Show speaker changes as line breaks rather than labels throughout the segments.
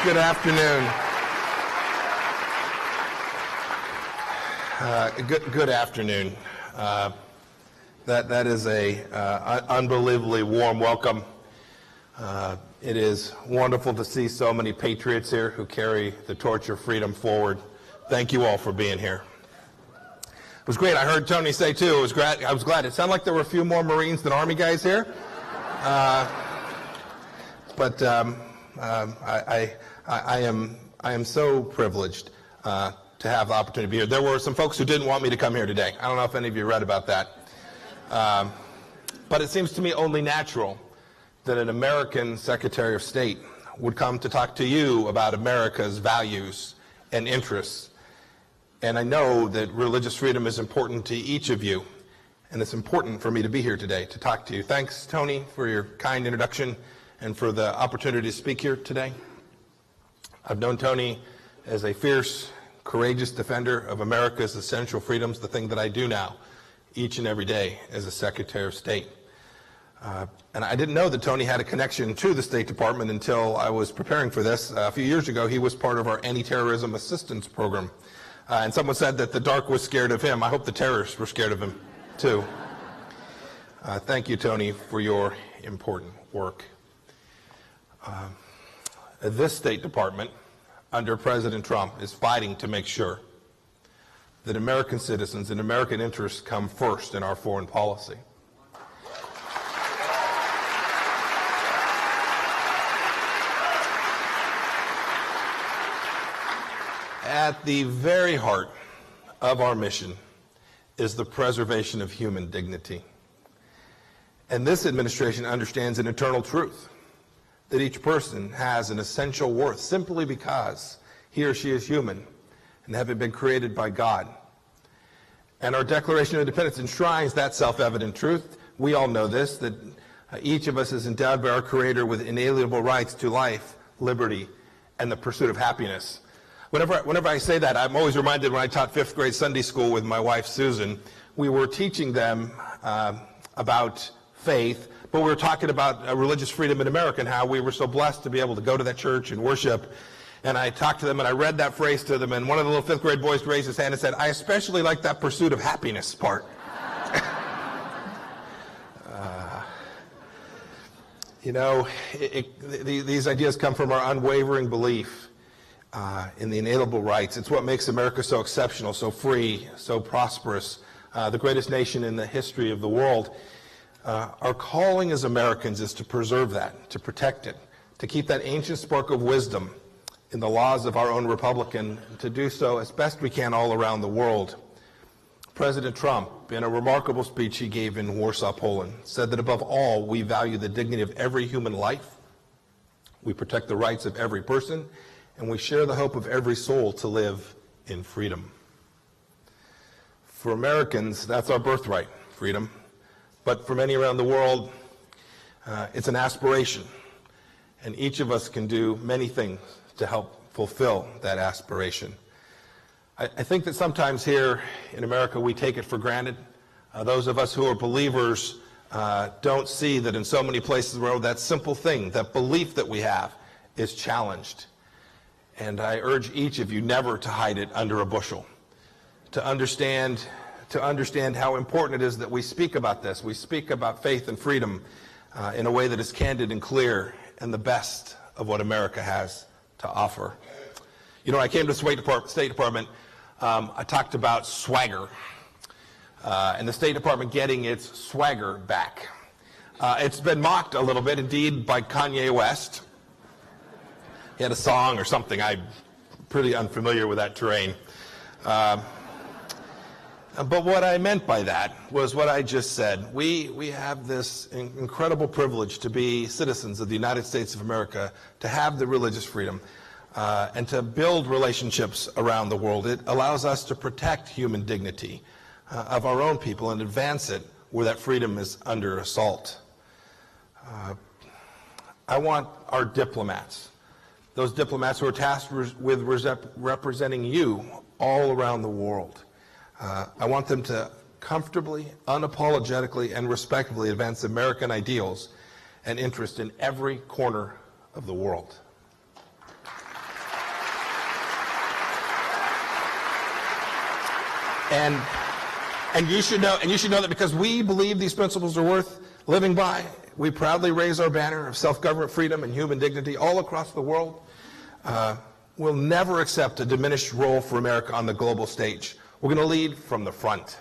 Good afternoon. Good afternoon. That is a unbelievably warm welcome. It is wonderful to see so many patriots here who carry the torch of freedom forward. Thank you all for being here. It was great. I heard Tony say too. I was glad. It sounded like there were a few more Marines than Army guys here. But I am so privileged to have the opportunity to be here. There were some folks who didn't want me to come here today. I don't know if any of you read about that. But it seems to me only natural that an American Secretary of State would come to talk to you about America's values and interests. And I know that religious freedom is important to each of you, and it's important for me to be here today to talk to you. Thanks, Tony, for your kind introduction and for the opportunity to speak here today. I've known Tony as a fierce, courageous defender of America's essential freedoms, the thing that I do now each and every day as a Secretary of State. And I didn't know that Tony had a connection to the State Department until I was preparing for this. A few years ago, he was part of our anti-terrorism assistance program. And someone said that the dark was scared of him. I hope the terrorists were scared of him, too. Thank you, Tony, for your important work. This State Department, under President Trump, is fighting to make sure that American citizens and American interests come first in our foreign policy. At the very heart of our mission is the preservation of human dignity. And this administration understands an eternal truth, that each person has an essential worth simply because he or she is human and having been created by God. And our Declaration of Independence enshrines that self-evident truth. We all know this, that each of us is endowed by our Creator with inalienable rights to life, liberty, and the pursuit of happiness. Whenever I say that, I'm always reminded when I taught fifth grade Sunday school with my wife, Susan, we were teaching them about faith, but we were talking about religious freedom in America and how we were so blessed to be able to go to that church and worship. And I talked to them and I read that phrase to them, and one of the little fifth grade boys raised his hand and said, "I especially like that pursuit of happiness part." These ideas come from our unwavering belief in the inalienable rights. It's what makes America so exceptional, so free, so prosperous, the greatest nation in the history of the world. Our calling as Americans is to preserve that, to protect it, to keep that ancient spark of wisdom in the laws of our own republic, and to do so as best we can all around the world. President Trump, in a remarkable speech he gave in Warsaw, Poland, said that above all, we value the dignity of every human life, we protect the rights of every person, and we share the hope of every soul to live in freedom. For Americans, that's our birthright, freedom. But for many around the world, it's an aspiration. And each of us can do many things to help fulfill that aspiration. I think that sometimes here in America we take it for granted. Those of us who are believers don't see that in so many places where that simple thing, that belief that we have, is challenged. And I urge each of you never to hide it under a bushel, to understand how important it is that we speak about this. We speak about faith and freedom in a way that is candid and clear and the best of what America has to offer. You know, I came to the State Department, I talked about swagger, and the State Department getting its swagger back. It's been mocked a little bit, indeed, by Kanye West. He had a song or something. I'm pretty unfamiliar with that terrain. But what I meant by that was what I just said. We have this incredible privilege to be citizens of the United States of America, to have the religious freedom, and to build relationships around the world. It allows us to protect human dignity of our own people and advance it where that freedom is under assault. I want our diplomats, those diplomats who are tasked with representing you all around the world, I want them to comfortably, unapologetically, and respectfully advance American ideals and interest in every corner of the world. And you should know that because we believe these principles are worth living by, we proudly raise our banner of self-government, freedom, and human dignity all across the world. We'll never accept a diminished role for America on the global stage. We're going to lead from the front.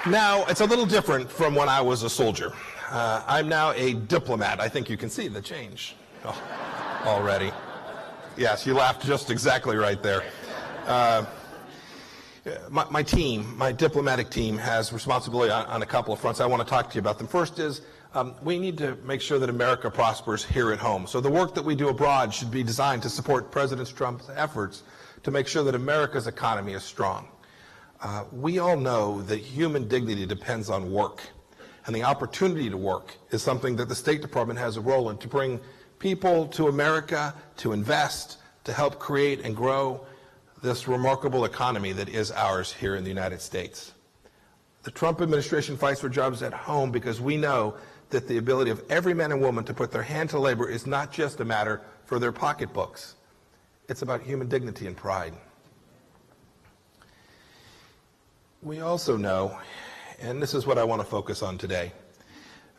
Now, it's a little different from when I was a soldier. I'm now a diplomat. I think you can see the change already. Yes, you laughed just exactly right there. My team, my diplomatic team, has responsibility on a couple of fronts. I want to talk to you about them. First is we need to make sure that America prospers here at home. So the work that we do abroad should be designed to support President Trump's efforts to make sure that America's economy is strong. We all know that human dignity depends on work, and the opportunity to work is something that the State Department has a role in, to bring people to America, to invest, to help create and grow this remarkable economy that is ours here in the United States. The Trump administration fights for jobs at home because we know that the ability of every man and woman to put their hand to labor is not just a matter for their pocketbooks. It's about human dignity and pride. We also know, and this is what I want to focus on today,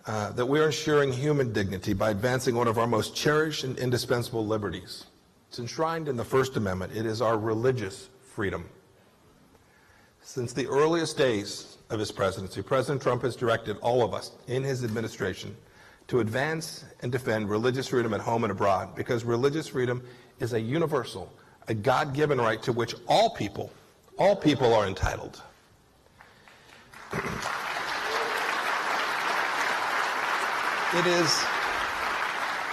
that we are ensuring human dignity by advancing one of our most cherished and indispensable liberties. It's enshrined in the First Amendment. It is our religious freedom. Since the earliest days of his presidency, President Trump has directed all of us in his administration to advance and defend religious freedom at home and abroad, because religious freedom is a universal, a God-given right to which all people are entitled.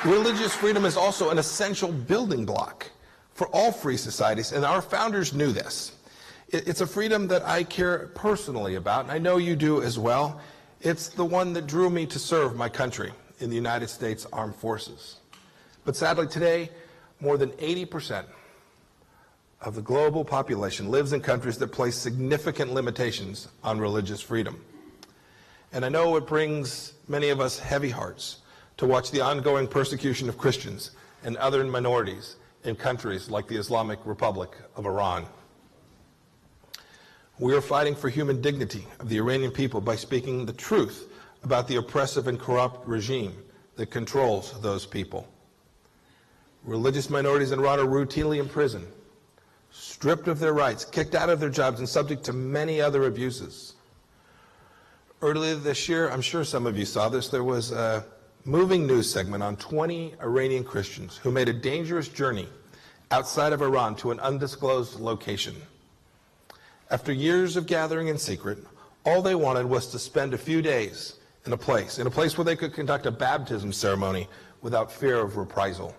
Religious freedom is also an essential building block for all free societies, and our founders knew this. It's a freedom that I care personally about, and I know you do as well. It's the one that drew me to serve my country in the United States Armed Forces. But sadly today, more than 80% of the global population lives in countries that place significant limitations on religious freedom. And I know it brings many of us heavy hearts to watch the ongoing persecution of Christians and other minorities in countries like the Islamic Republic of Iran. We are fighting for human dignity of the Iranian people by speaking the truth about the oppressive and corrupt regime that controls those people. Religious minorities in Iran are routinely imprisoned, stripped of their rights, kicked out of their jobs, and subject to many other abuses. Earlier this year, I'm sure some of you saw this, there was a moving news segment on 20 Iranian Christians who made a dangerous journey outside of Iran to an undisclosed location. After years of gathering in secret, all they wanted was to spend a few days in a place where they could conduct a baptism ceremony without fear of reprisal.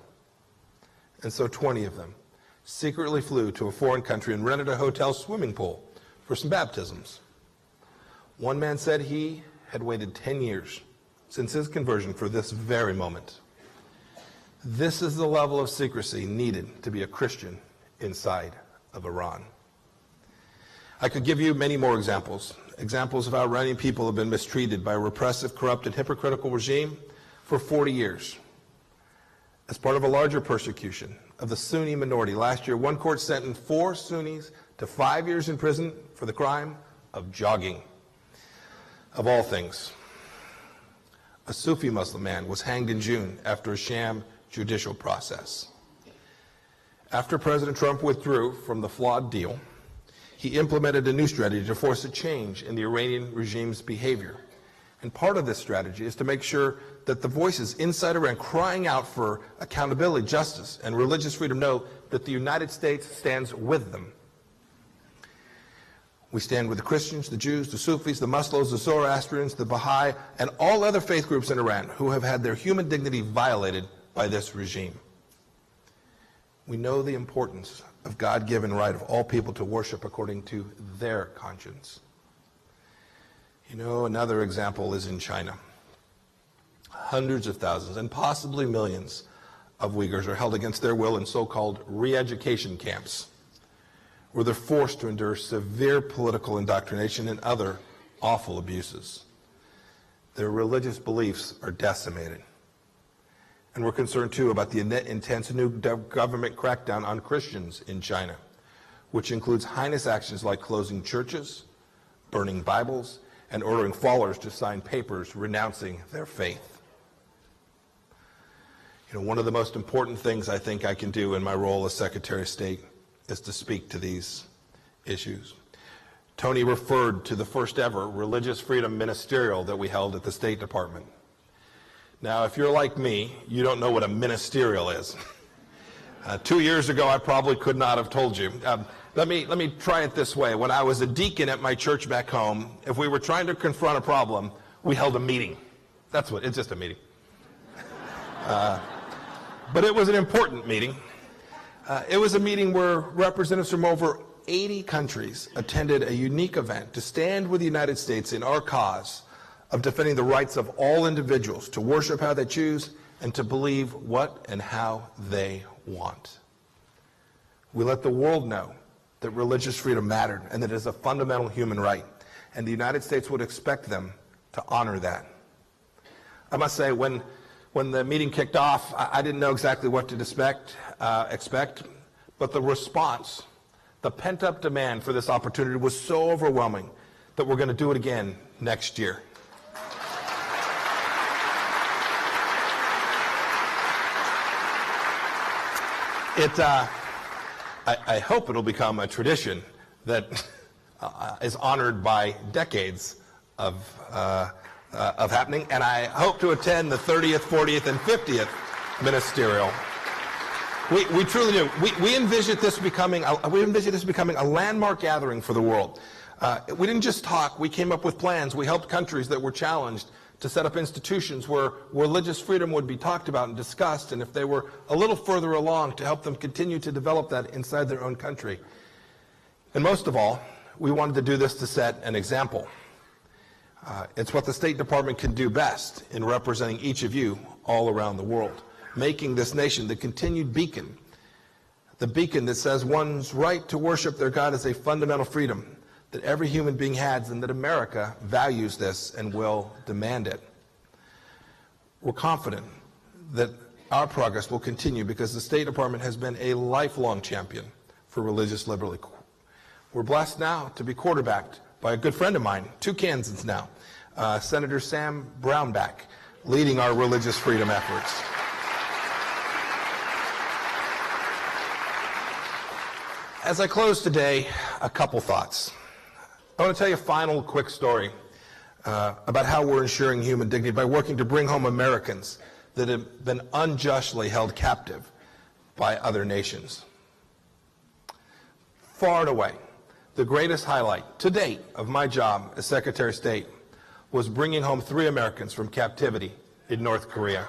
And so 20 of them secretly flew to a foreign country and rented a hotel swimming pool for some baptisms. One man said he had waited 10 years since his conversion for this very moment. This is the level of secrecy needed to be a Christian inside of Iran. I could give you many more examples of how Iranian people have been mistreated by a repressive, corrupt, and hypocritical regime for 40 years. As part of a larger persecution of the Sunni minority, last year, one court sentenced 4 Sunnis to 5 years in prison for the crime of jogging. Of all things, a Sufi Muslim man was hanged in June after a sham judicial process. After President Trump withdrew from the flawed deal, he implemented a new strategy to force a change in the Iranian regime's behavior. And part of this strategy is to make sure that the voices inside Iran crying out for accountability, justice, and religious freedom know that the United States stands with them. We stand with the Christians, the Jews, the Sufis, the Muslims, the Zoroastrians, the Baha'i, and all other faith groups in Iran who have had their human dignity violated by this regime. We know the importance of God-given right of all people to worship according to their conscience. You know, another example is in China. Hundreds of thousands and possibly millions of Uyghurs are held against their will in so-called re-education camps, where they're forced to endure severe political indoctrination and other awful abuses. Their religious beliefs are decimated. And we're concerned, too, about the intense new government crackdown on Christians in China, which includes heinous actions like closing churches, burning Bibles, and ordering followers to sign papers renouncing their faith. You know, one of the most important things I think I can do in my role as Secretary of State is to speak to these issues. Tony referred to the first ever religious freedom ministerial that we held at the State Department. Now, if you're like me, you don't know what a ministerial is. 2 years ago, I probably could not have told you. Let me try it this way. When I was a deacon at my church back home, if we were trying to confront a problem, we held a meeting. That's what, it's just a meeting. But it was an important meeting. It was a meeting where representatives from over 80 countries attended a unique event to stand with the United States in our cause of defending the rights of all individuals to worship how they choose and to believe what and how they want. We let the world know that religious freedom mattered and that it is a fundamental human right, and the United States would expect them to honor that. I must say, when the meeting kicked off, I didn't know exactly what to expect, but the response, the pent-up demand for this opportunity was so overwhelming that we're going to do it again next year. I hope it'll become a tradition that is honored by decades of happening, and I hope to attend the 30th, 40th, and 50th ministerial. We truly do. We envision this becoming a landmark gathering for the world. We didn't just talk. We came up with plans. We helped countries that were challenged to set up institutions where religious freedom would be talked about and discussed, and if they were a little further along, to help them continue to develop that inside their own country. And most of all, we wanted to do this to set an example. It's what the State Department can do best in representing each of you all around the world, making this nation the continued beacon, the beacon that says one's right to worship their God is a fundamental freedom that every human being has, and that America values this and will demand it. We're confident that our progress will continue because the State Department has been a lifelong champion for religious liberty. We're blessed now to be quarterbacked by a good friend of mine, 2 Kansans now, Senator Sam Brownback, leading our religious freedom efforts. As I close today, a couple thoughts. I want to tell you a final quick story about how we're ensuring human dignity by working to bring home Americans that have been unjustly held captive by other nations. Far and away, the greatest highlight to date of my job as Secretary of State was bringing home 3 Americans from captivity in North Korea.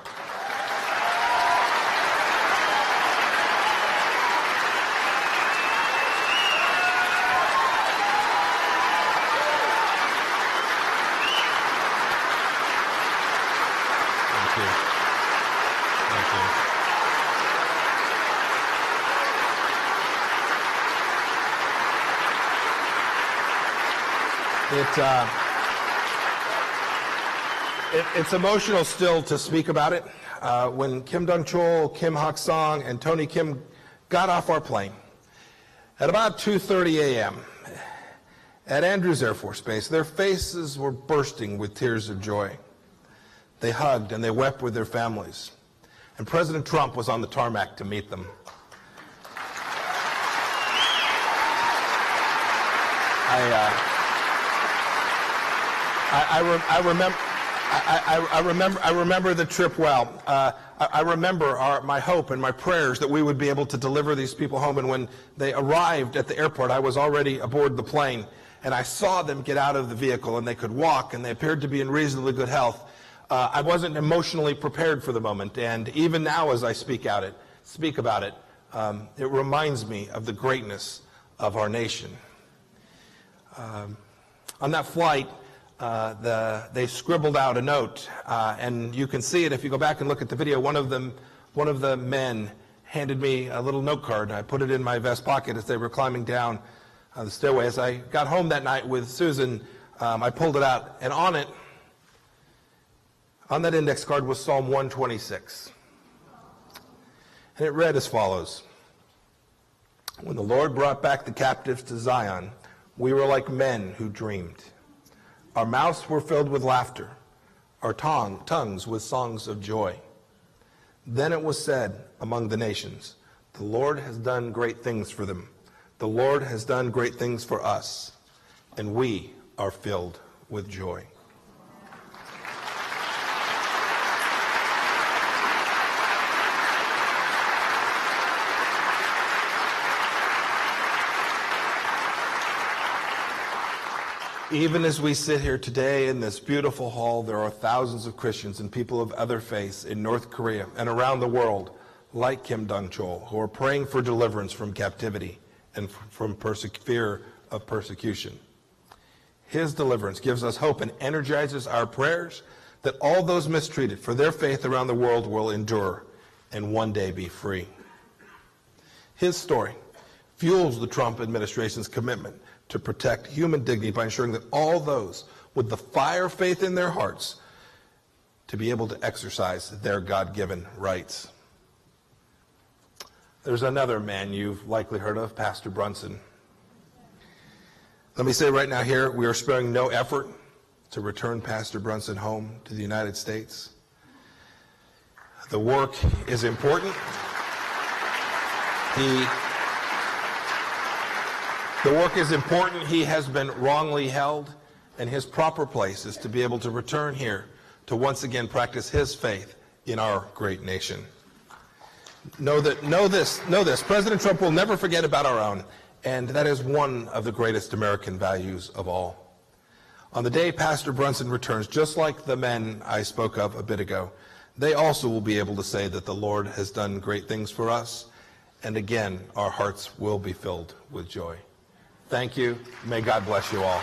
It's emotional still to speak about it. When Kim Dong-chol, Kim Hak-song, and Tony Kim got off our plane at about 2:30 a.m. at Andrews Air Force Base, their faces were bursting with tears of joy. They hugged and they wept with their families. And President Trump was on the tarmac to meet them. I remember the trip well. I remember my hope and my prayers that we would be able to deliver these people home. And when they arrived at the airport, I was already aboard the plane, and I saw them get out of the vehicle, and they could walk, and they appeared to be in reasonably good health. I wasn't emotionally prepared for the moment, and even now as I speak about it, it reminds me of the greatness of our nation. On that flight, they scribbled out a note, and you can see it if you go back and look at the video. One of the men handed me a little note card. I put it in my vest pocket as they were climbing down the stairway. As I got home that night with Susan, I pulled it out, and on that index card was Psalm 126. And it read as follows: When the Lord brought back the captives to Zion, we were like men who dreamed. Our mouths were filled with laughter, our tongues with songs of joy. Then it was said among the nations, the Lord has done great things for them. The Lord has done great things for us, and we are filled with joy. Even as we sit here today in this beautiful hall, there are thousands of Christians and people of other faiths in North Korea and around the world, like Kim Dong-chol, who are praying for deliverance from captivity and from fear of persecution. His deliverance gives us hope and energizes our prayers that all those mistreated for their faith around the world will endure and one day be free. His story fuels the Trump administration's commitment to protect human dignity by ensuring that all those with the fire faith in their hearts to be able to exercise their God-given rights. There's another man you've likely heard of, Pastor Brunson. Let me say right now here, we are sparing no effort to return Pastor Brunson home to the United States. The work is important. The work is important. He has been wrongly held, and his proper place is to be able to return here to once again practice his faith in our great nation. Know this, President Trump will never forget about our own, and that is one of the greatest American values of all. On the day Pastor Brunson returns, just like the men I spoke of a bit ago, they also will be able to say that the Lord has done great things for us, and again, our hearts will be filled with joy. Thank you. May God bless you all.